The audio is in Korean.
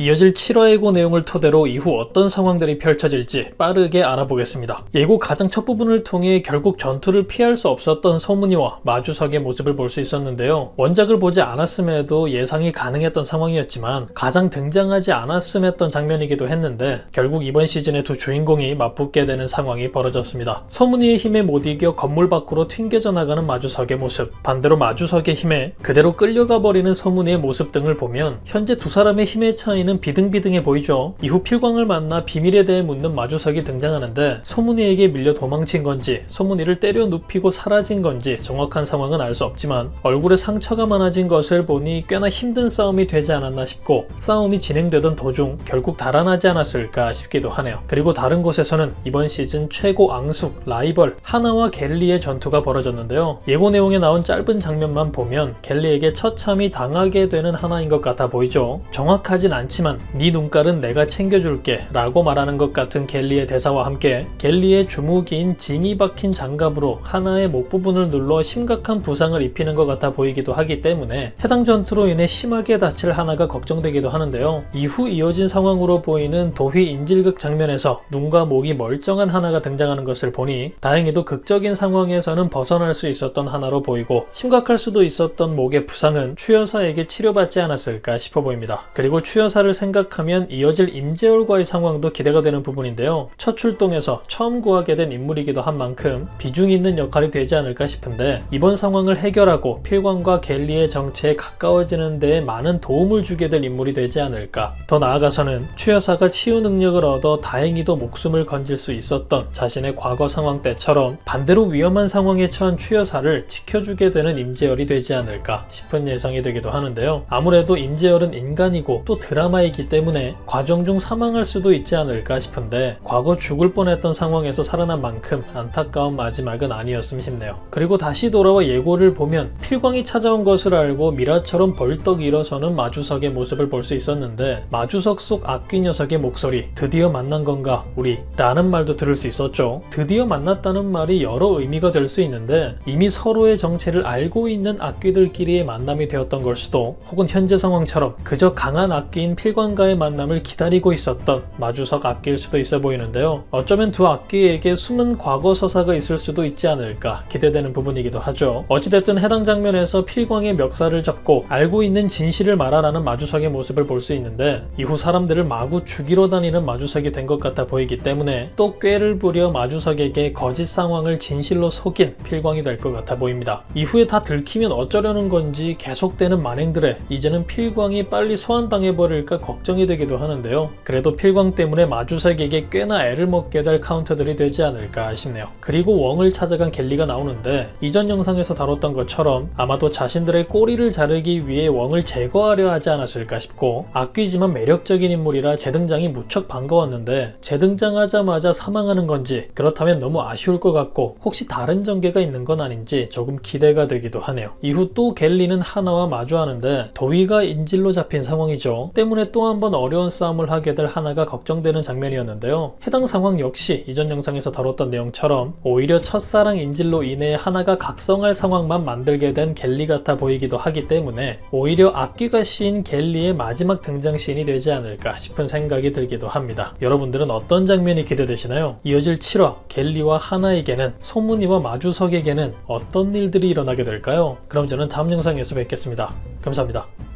이어질 7화 예고 내용을 토대로 이후 어떤 상황들이 펼쳐질지 빠르게 알아보겠습니다. 예고 가장 첫 부분을 통해 결국 전투를 피할 수 없었던 소문이와 마주석의 모습을 볼 수 있었는데요. 원작을 보지 않았음에도 예상이 가능했던 상황이었지만 가장 등장하지 않았음 했던 장면이기도 했는데 결국 이번 시즌의 두 주인공이 맞붙게 되는 상황이 벌어졌습니다. 소문이의 힘에 못 이겨 건물 밖으로 튕겨져 나가는 마주석의 모습, 반대로 마주석의 힘에 그대로 끌려가 버리는 소문이의 모습 등을 보면 현재 두 사람의 힘의 차이는 비등비등해 보이죠. 이후 필광을 만나 비밀에 대해 묻는 마주석이 등장하는데 소문이에게 밀려 도망친 건지 소문이를 때려 눕히고 사라진 건지 정확한 상황은 알 수 없지만 얼굴에 상처가 많아진 것을 보니 꽤나 힘든 싸움이 되지 않았나 싶고 싸움이 진행되던 도중 결국 달아나지 않았을까 싶기도 하네요. 그리고 다른 곳에서는 이번 시즌 최고 앙숙, 라이벌 하나와 갤리의 전투가 벌어졌는데요. 예고 내용에 나온 짧은 장면만 보면 갤리에게 처참히 당하게 되는 하나인 것 같아 보이죠. 정확하진 않지만 네 눈깔은 내가 챙겨줄게 라고 말하는 것 같은 갤리의 대사와 함께 갤리의 주무기인 징이 박힌 장갑으로 하나의 목 부분을 눌러 심각한 부상을 입히는 것 같아 보이기도 하기 때문에 해당 전투로 인해 심하게 다칠 하나가 걱정되기도 하는데요. 이후 이어진 상황으로 보이는 도휘 인질극 장면에서 눈과 목이 멀쩡한 하나가 등장하는 것을 보니 다행히도 극적인 상황에서는 벗어날 수 있었던 하나로 보이고 심각할 수도 있었던 목의 부상은 추여사에게 치료받지 않았을까 싶어 보입니다. 그리고 추여사를 생각하면 이어질 임재월과의 상황도 기대가 되는 부분인데요. 첫 출동에서 처음 구하게 된 인물이기도 한 만큼 비중 있는 역할이 되지 않을까 싶은데 이번 상황을 해결하고 필광과 갤리의 정체에 가까워지는 데에 많은 도움을 주게 될 인물이 되지 않을까. 더 나아가서는 추여사가 치유 능력을 얻어 다행히도 목숨을 건질 수 있었던 자신의 과거 상황 때처럼 반대로 위험한 상황에 처한 추여사를 지켜주게 되는 임재열이 되지 않을까 싶은 예상이 되기도 하는데요. 아무래도 임재열은 인간이고 또 드라마이기 때문에 과정 중 사망할 수도 있지 않을까 싶은데 과거 죽을 뻔했던 상황에서 살아난 만큼 안타까운 마지막은 아니었음 싶네요. 그리고 다시 돌아와 예고를 보면 필광이 찾아온 것을 알고 미라처럼 벌떡 일어서는 마주석의 모습을 볼 수 있었는데 마주석 속 악귀 녀석의 목소리, 드디어 만난 건가 우리? 라는 말도 들을 수 있었죠. 드디어 만났다는 말이 여러 의미가 될 수 있는데 이미 서로의 정체를 알고 있는 악귀들끼리의 만남이 되었던 걸 수도, 혹은 현재 상황처럼 그저 강한 악귀인 필광과의 만남을 기다리고 있었던 마주석 악귀일 수도 있어 보이는데요. 어쩌면 두 악귀에게 숨은 과거 서사가 있을 수도 있지 않을까 기대되는 부분이기도 하죠. 어찌됐든 해당 장면에서 필광의 멱살을 잡고 알고 있는 진실을 말하라는 마주석의 모습을 볼 수 있는데 이후 사람들을 마구 죽이러 다니는 마주석이 된 것 같아 보이기 때문에 또 꾀를 부려 마주석에게 거짓 상황을 진실로 속인 필광이 될 것 같아 보입니다. 이후에 다 들키면 어쩌려는 건지 계속되는 만행들에 이제는 필광이 빨리 소환당해버릴까 걱정이 되기도 하는데요. 그래도 필광 때문에 마주석에게 꽤나 애를 먹게 될 카운터들이 되지 않을까 싶네요. 그리고 웡을 찾아간 갤리가 나오는데 이전 영상에서 다뤘던 것처럼 아마도 자신들의 꼬리를 자르기 위해 웡을 제거하려 하지 않았을까 싶고 악귀지만 매력적인 인물이라 재등장이 무척 반가웠는데 재등장하자마자 사망하는 건지 그렇다면 너무 아쉬울 것 같고 혹시 다른 전개가 있는 건 아닌지 조금 기대가 되기도 하네요. 이후 또 갤리는 하나와 마주하는데 도휘가 인질로 잡힌 상황이죠. 때문에 또 한 번 어려운 싸움을 하게 될 하나가 걱정되는 장면이었는데요. 해당 상황 역시 이전 영상에서 다뤘던 내용처럼 오히려 첫사랑 인질로 인해 하나가 각성할 상황만 만들게 된 갤리 같아 보이기도 하기 때문에 오히려 악귀가 씌인 갤리의 마지막 등장 씬이 되지 않을까 싶은 생각이 들기도 합니다. 여러분들은 어떤 장면이 기대되시나요? 이어질 7화 갤리와 하나에게는, 소문이와 마주석에게는 어떤 일들이 일어나게 될까요? 그럼 저는 다음 영상에서 뵙겠습니다. 감사합니다.